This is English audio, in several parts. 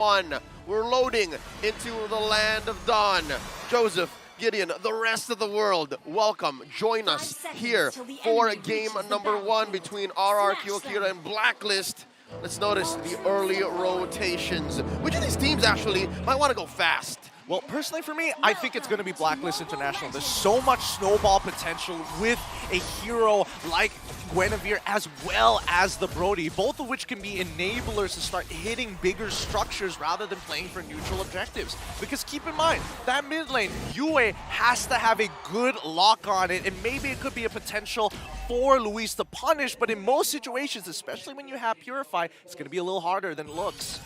One. We're loading into the land of dawn. Joseph, Gideon, the rest of the world, welcome. Join us here for game number 1 between Rrq Akira and Blacklist. Let's notice the early rotations. Which of these teams actually might want to go fast? Well, personally for me, I think it's going to be Blacklist International. There's so much snowball potential with a hero like Guinevere as well as the Brody, both of which can be enablers to start hitting bigger structures rather than playing for neutral objectives. Because keep in mind, that mid lane, Yue has to have a good lock on it, and maybe it could be a potential for Luis to punish, but in most situations, especially when you have Purify, it's going to be a little harder than it looks.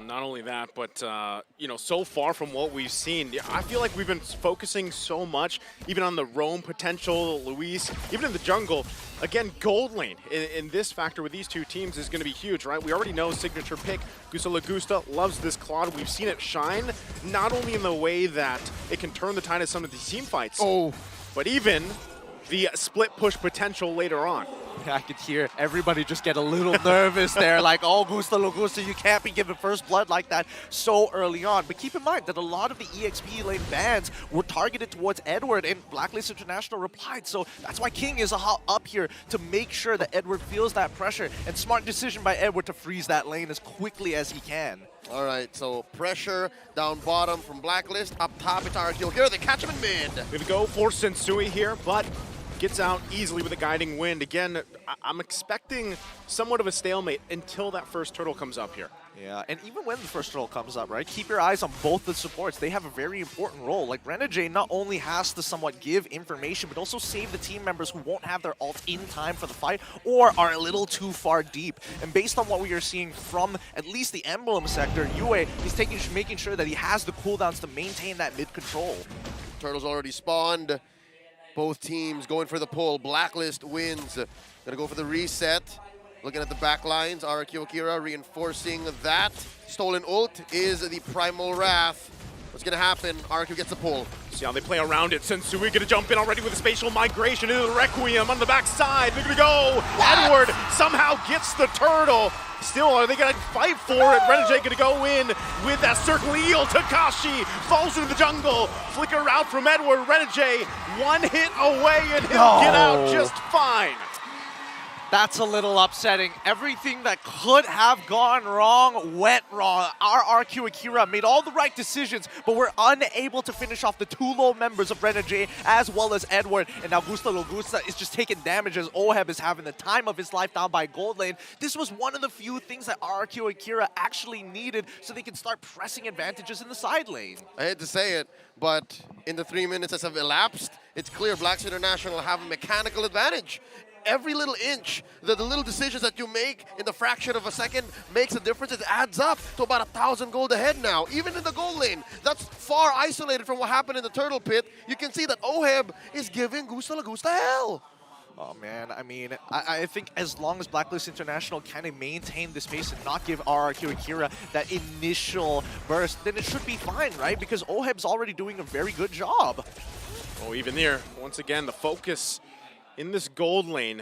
Not only that, but you know, so far from what we've seen, I feel like we've been focusing so much, even on the roam potential, Luis, even in the jungle. Again, gold lane in this factor with these two teams is going to be huge, right? We already know signature pick, Gusta Lagusta loves this Claude. We've seen it shine, not only in the way that it can turn the tide of some of these team fights, but even the split push potential later on. I could hear everybody just get a little nervous there, like, oh, Gusta Lagusta, you can't be given first blood like that so early on. But keep in mind that a lot of the EXP lane bans were targeted towards Edward, and Blacklist International replied. So that's why King is up here to make sure that Edward feels that pressure, and smart decision by Edward to freeze that lane as quickly as he can. All right, so pressure down bottom from Blacklist, up top it's Rrq Akira. They catch him in mid. Gonna go for Sensui here, but gets out easily with a guiding wind. Again, I'm expecting somewhat of a stalemate until that first turtle comes up here. Yeah, and even when the first turtle comes up, right, keep your eyes on both the supports. They have a very important role. Like, Rrq not only has to somewhat give information, but also save the team members who won't have their ult in time for the fight or are a little too far deep. And based on what we are seeing from at least the Emblem sector, Yue, he's making sure that he has the cooldowns to maintain that mid control. Turtles already spawned. Both teams going for the pull. Blacklist wins. Gonna go for the reset. Looking at the back lines, Rrq Akira reinforcing that. Stolen ult is the Primal Wrath. What's gonna happen? Rrq gets the pull. See how they play around it. Sensui gonna jump in already with a spatial migration into the Requiem on the backside. They're gonna go. Edward somehow gets the turtle. Still, are they gonna fight for it? Rrq gonna go in with that circle eel. Takashi falls into the jungle. Flicker out from Edward. Rrq one hit away and he'll get out just fine. That's a little upsetting. Everything that could have gone wrong went wrong. Our Rrq Akira made all the right decisions, but we're unable to finish off the two low members of Rrq as well as Edward. And now Gusta Lagusta is just taking damage as Oheb is having the time of his life down by gold lane. This was one of the few things that Rrq Akira actually needed so they can start pressing advantages in the side lane. I hate to say it, but in the 3 minutes that have elapsed, it's clear Blacklist International have a mechanical advantage. Every little inch, the little decisions that you make in the fraction of a second makes a difference. It adds up to about 1,000 gold ahead now, even in the gold lane. That's far isolated from what happened in the turtle pit. You can see that Oheb is giving Gusta Lagusta hell. Oh man, I mean, I think as long as Blacklist International can maintain this pace and not give Rrq Akira that initial burst, then it should be fine, right? Because Oheb's already doing a very good job. Oh, even there, once again, the focus in this gold lane.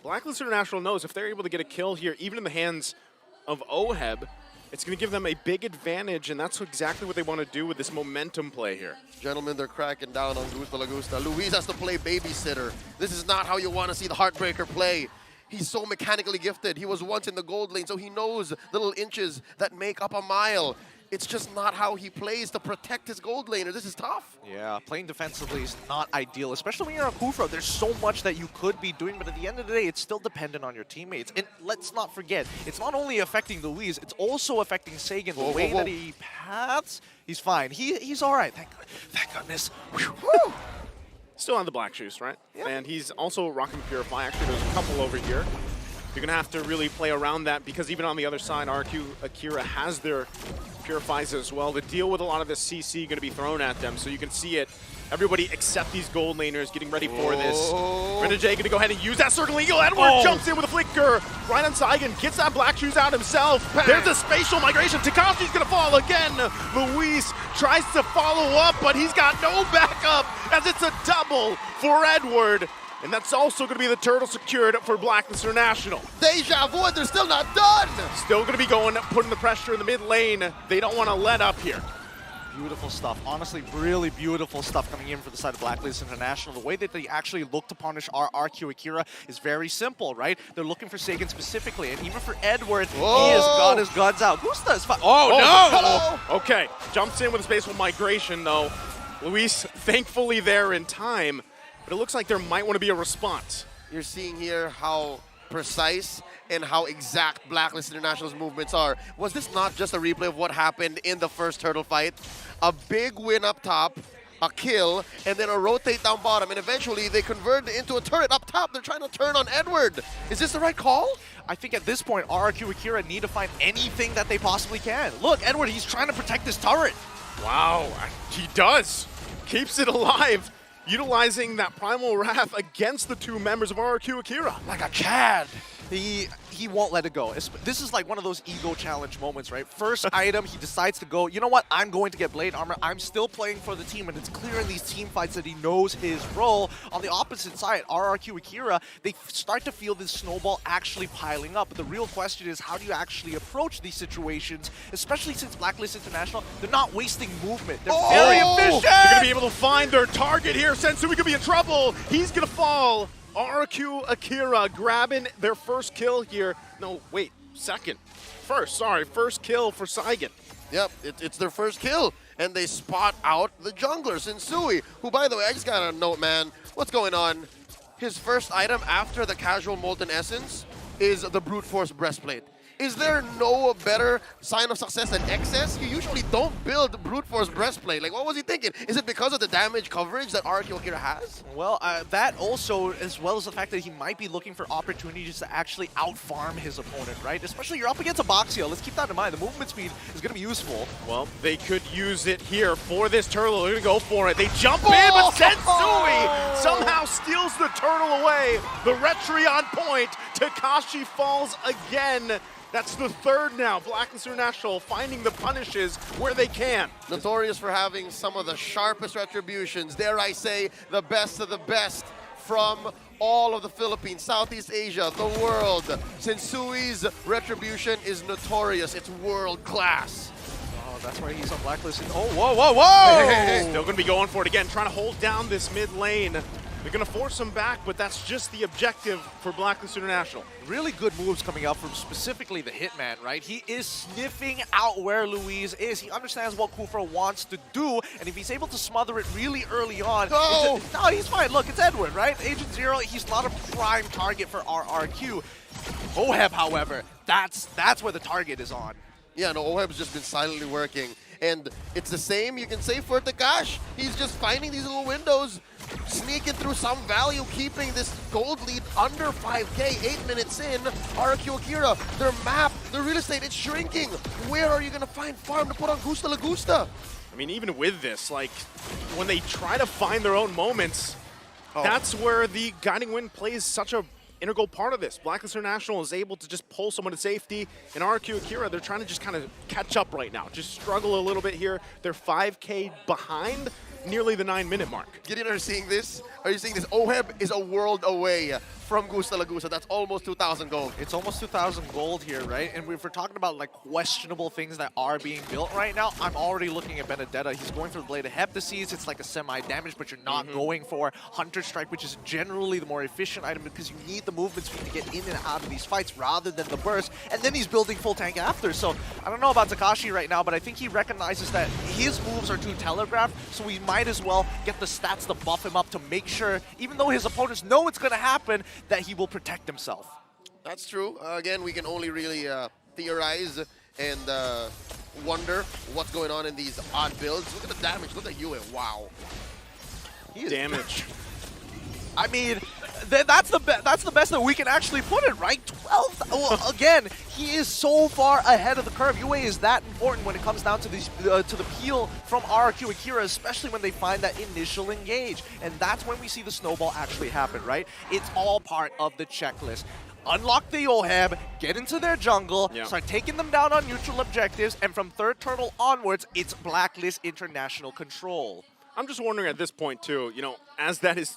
Blacklist International knows if they're able to get a kill here, even in the hands of Oheb, it's going to give them a big advantage, and that's exactly what they want to do with this momentum play here. Gentlemen, they're cracking down on Gusta Lagusta. Luis has to play babysitter. This is not how you want to see the Heartbreaker play. He's so mechanically gifted. He was once in the gold lane, so he knows the little inches that make up a mile. It's just not how he plays to protect his gold laner. This is tough. Yeah, playing defensively is not ideal, especially when you're on Kufra. There's so much that you could be doing, but at the end of the day, it's still dependent on your teammates. And let's not forget, it's not only affecting Luis, it's also affecting Sagan. The way that he paths, he's fine. He's all right. Thank goodness. Whew. Still on the black shoes, right? Yeah. And he's also rocking Purify. Actually, there's a couple over here. You're going to have to really play around that because even on the other side, Rrq Akira has their Purifies as well to deal with a lot of this CC going to be thrown at them. So you can see it. Everybody except these gold laners getting ready for this. Rrq going to go ahead and use that Circle Eagle. Edward jumps in with a flicker. Right on Saigon, gets that black shoes out himself. There's a spatial migration. Takashi's going to fall again. Luis tries to follow up, but he's got no backup as it's a double for Edward. And that's also going to be the turtle secured for Blacklist International. Deja vu, they're still not done! Still going to be going, putting the pressure in the mid lane. They don't want to let up here. Beautiful stuff. Honestly, really beautiful stuff coming in for the side of Blacklist International. The way that they actually look to punish our Rrq Akira is very simple, right? They're looking for Sagan specifically, and even for Edward, Whoa. he has got his guns out. Gusta is fine. Oh, no! Okay, jumps in with a spaceful migration, though. Luis, thankfully there in time, but it looks like there might want to be a response. You're seeing here how precise and how exact Blacklist International's movements are. Was this not just a replay of what happened in the first turtle fight? A big win up top, a kill, and then a rotate down bottom, and eventually they convert into a turret up top. They're trying to turn on Edward. Is this the right call? I think at this point, Rrq Akira need to find anything that they possibly can. Look, Edward, he's trying to protect this turret. Wow, he does. Keeps it alive, utilizing that Primal Wrath against the two members of Rrq Akira. Like a Chad. He won't let it go. This is like one of those ego challenge moments, right? First item, he decides to go, you know what, I'm going to get Blade Armor. I'm still playing for the team, and it's clear in these team fights that he knows his role. On the opposite side, Rrq Akira, they start to feel this snowball actually piling up. But the real question is, how do you actually approach these situations, especially since Blacklist International, they're not wasting movement. They're very efficient! They're going to be able to find their target here. Sensui could be in trouble. He's going to fall. Rrq Akira grabbing their first kill here. No, wait, second. First kill for Saigon. Yep, it's their first kill. And they spot out the jungler, Sensui, who, by the way, I just got a note, man. What's going on? His first item after the casual Molten Essence is the Brute Force Breastplate. Is there no better sign of success than excess? You usually don't build Brute Force Breastplate. Like, what was he thinking? Is it because of the damage coverage that Rrq Akira has? Well, that also, as well as the fact that he might be looking for opportunities to actually out-farm his opponent, right? Especially you're up against a Boxio. Let's keep that in mind. The movement speed is going to be useful. Well, they could use it here for this turtle. They're going to go for it. They jump in, but Sensui somehow steals the turtle away. The Rrq on point. Takashi falls again. That's the third now. Blacklist International finding the punishes where they can. Notorious for having some of the sharpest retributions, dare I say, the best of the best from all of the Philippines, Southeast Asia, the world. Sensui's retribution is notorious. It's world class. Oh, that's why he's on Blacklist. Oh, whoa! Still going to be going for it again, trying to hold down this mid lane. They're going to force him back, but that's just the objective for Blacklist International. Really good moves coming out from specifically the Hitman, right? He is sniffing out where Louise is. He understands what Kufra wants to do, and if he's able to smother it really early on... No! No, he's fine. Look, it's Edward, right? Agent Zero, he's not a prime target for Rrq. Oheb, however, that's where the target is on. Yeah, no, Oheb's just been silently working. And it's the same you can say for Takash. He's just finding these little windows, sneaking through some value, keeping this gold lead under 5K, 8 minutes in. Rrq Akira, their map, their real estate, it's shrinking. Where are you going to find farm to put on Gusta La Gusta? I mean, even with this, like, when they try to find their own moments, that's where the Guiding Wind plays such a integral part of this. Blacklist International is able to just pull someone to safety, and Rrq Akira, they're trying to just kind of catch up right now. Just struggle a little bit here. They're 5K behind nearly the 9-minute mark. Gideon, are you seeing this? Are you seeing this? Oheb is a world away from Gusta La Gusta. That's almost 2,000 gold. It's almost 2,000 gold here, right? And if we're talking about like questionable things that are being built right now, I'm already looking at Benedetta. He's going for the Blade of Heptases. It's like a semi-damage, but you're not going for Hunter Strike, which is generally the more efficient item because you need the movement speed to get in and out of these fights rather than the burst. And then he's building full tank after. So I don't know about Takashi right now, but I think he recognizes that his moves are too telegraphed, so we might as well get the stats to buff him up to make sure, even though his opponents know it's going to happen, that he will protect himself. That's true. Again, we can only really theorize and wonder what's going on in these odd builds. Look at the damage. Look at Yue. Wow. He is Damage. I mean, that's the best that we can actually put it, right? 12. Well, again, he is so far ahead of the curve. UA is that important when it comes down to these to the peel from Rrq Akira, especially when they find that initial engage, and that's when we see the snowball actually happen, right? It's all part of the checklist. Unlock the Oheb, get into their jungle, start taking them down on neutral objectives, and from third turtle onwards, it's Blacklist International control. I'm just wondering at this point, too, you know, as that is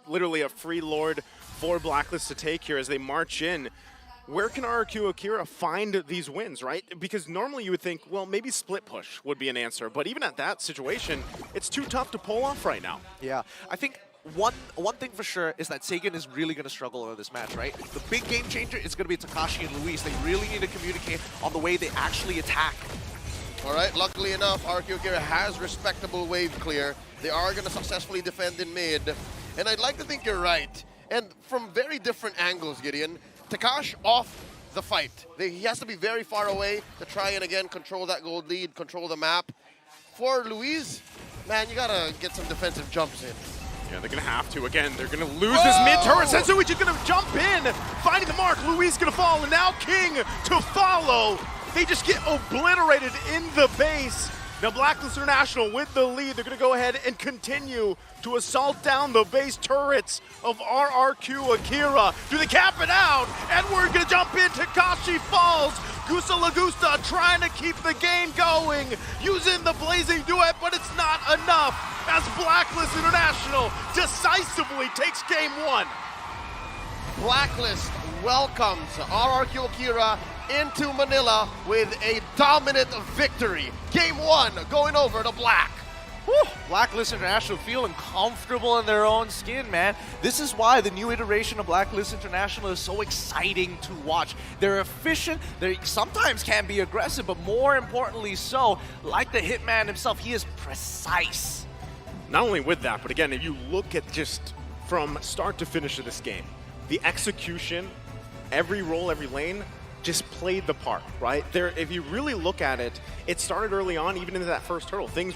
literally a free lord for Blacklist to take here as they march in. Where can Rrq Akira find these wins, right? Because normally you would think, well, maybe split push would be an answer, but even at that situation, it's too tough to pull off right now. Yeah, I think one thing for sure is that Sagan is really going to struggle in this match, right? The big game changer is going to be Takashi and Luis. They really need to communicate on the way they actually attack. All right, luckily enough, Rrq Akira has respectable wave clear. They are going to successfully defend in mid. And I'd like to think you're right. And from very different angles, Gideon, Takash off the fight. He has to be very far away to try and, again, control that gold lead, control the map. For Luis, man, you got to get some defensive jumps in. Yeah, they're going to have to. Again, they're going to lose this mid-turret. Sensuichi's going to jump in, finding the mark. Luis going to fall, and now King to follow. They just get obliterated in the base. Now Blacklist International with the lead. They're going to go ahead and continue to assault down the base turrets of Rrq Akira. Do they cap it out? And we're going to jump in. Takashi falls. Gusta Lagusta trying to keep the game going, using the Blazing Duet, but it's not enough as Blacklist International decisively takes game one. Blacklist welcomes Rrq Akira into Manila with a dominant victory. Game one going over to Black. Whew. Blacklist International feeling comfortable in their own skin, man. This is why the new iteration of Blacklist International is so exciting to watch. They're efficient, they sometimes can be aggressive, but more importantly so, like the Hitman himself, he is precise. Not only with that, but again, if you look at just from start to finish of this game, the execution, every role, every lane, just played the part, right? There, if you really look at it, it started early on, even into that first hurdle. Things were